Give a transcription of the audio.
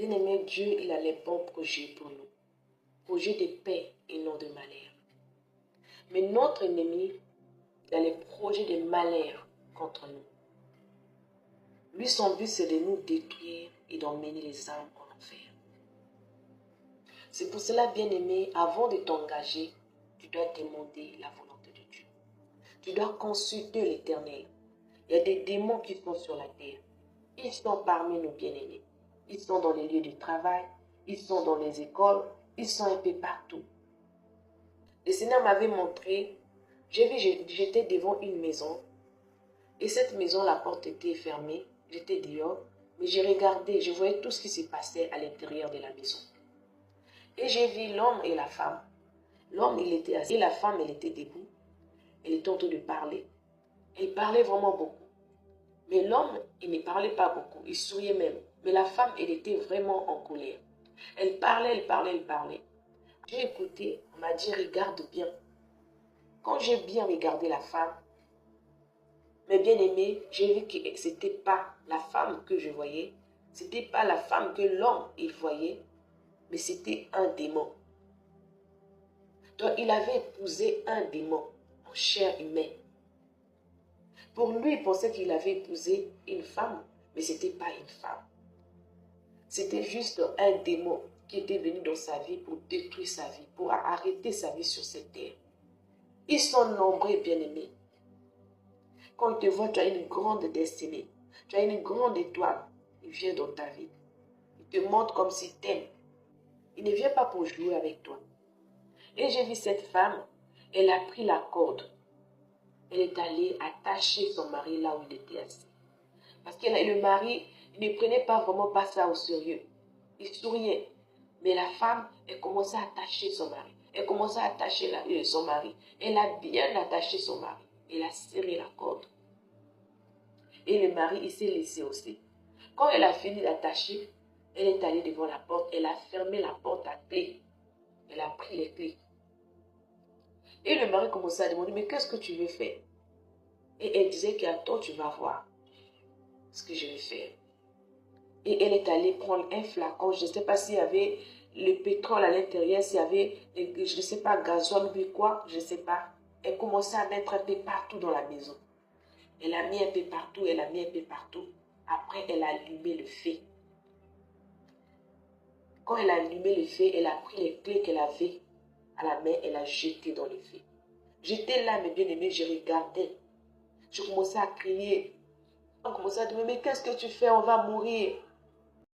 Bien-aimé, Dieu, il a les bons projets pour nous. Projets de paix et non de malheur. Mais notre ennemi, il a les projets de malheur contre nous. Lui, son but, c'est de nous détruire et d'emmener les âmes en enfer. C'est pour cela, bien-aimé, avant de t'engager, tu dois demander la volonté de Dieu. Tu dois consulter l'Éternel. Il y a des démons qui sont sur la terre. Ils sont parmi nos bien-aimés. Ils sont dans les lieux de travail. Ils sont dans les écoles. Ils sont un peu partout. Le Seigneur m'avait montré, j'étais devant une maison. Et cette maison, la porte était fermée. J'étais dehors. Mais j'ai regardé, je voyais tout ce qui se passait à l'intérieur de la maison. Et j'ai vu l'homme et la femme. L'homme, il était assis. Et la femme, elle était debout. Elle était en train de parler. Elle parlait vraiment beaucoup. Mais l'homme, il ne parlait pas beaucoup. Il souriait même. Mais la femme, elle était vraiment en colère. Elle parlait, elle parlait, elle parlait. J'ai écouté, on m'a dit, regarde bien. Quand j'ai bien regardé la femme, mes bien-aimés, j'ai vu que ce n'était pas la femme que je voyais. Ce n'était pas la femme que l'homme, il voyait. Mais c'était un démon. Donc, il avait épousé un démon en chair humaine. Pour lui, il pensait qu'il avait épousé une femme, mais ce n'était pas une femme. C'était juste un démon qui était venu dans sa vie pour détruire sa vie, pour arrêter sa vie sur cette terre. Ils sont nombreux, bien-aimés. Quand tu te vois, tu as une grande destinée. Tu as une grande étoile. Il vient dans ta vie. Il te montre comme s'il t'aime. Il ne vient pas pour jouer avec toi. Et j'ai vu cette femme, elle a pris la corde. Elle est allée attacher son mari là où il était assis. Parce que le mari ne prenait pas vraiment pas ça au sérieux. Il souriait. Mais la femme, elle commençait à attacher son mari. Elle commençait à attacher son mari. Elle a bien attaché son mari. Elle a serré la corde. Et le mari, il s'est laissé aussi. Quand elle a fini d'attacher, elle est allée devant la porte. Elle a fermé la porte à clé. Elle a pris les clés. Et le mari commençait à demander, mais qu'est-ce que tu veux faire? Et elle disait qu'attends, tu vas voir ce que je vais faire. Et elle est allée prendre un flacon. Je ne sais pas s'il y avait le pétrole à l'intérieur, s'il y avait, je ne sais pas, gazole ou quoi, je ne sais pas. Elle commençait à mettre un peu partout dans la maison. Elle a mis un peu partout, elle a mis un peu partout. Après, elle a allumé le feu. Quand elle a allumé le feu, elle a pris les clés qu'elle avait à la main, elle a jeté dans le feu. J'étais là, mes bien-aimés, je regardais. Je commençais à crier. On commençait à dire, mais qu'est-ce que tu fais? On va mourir.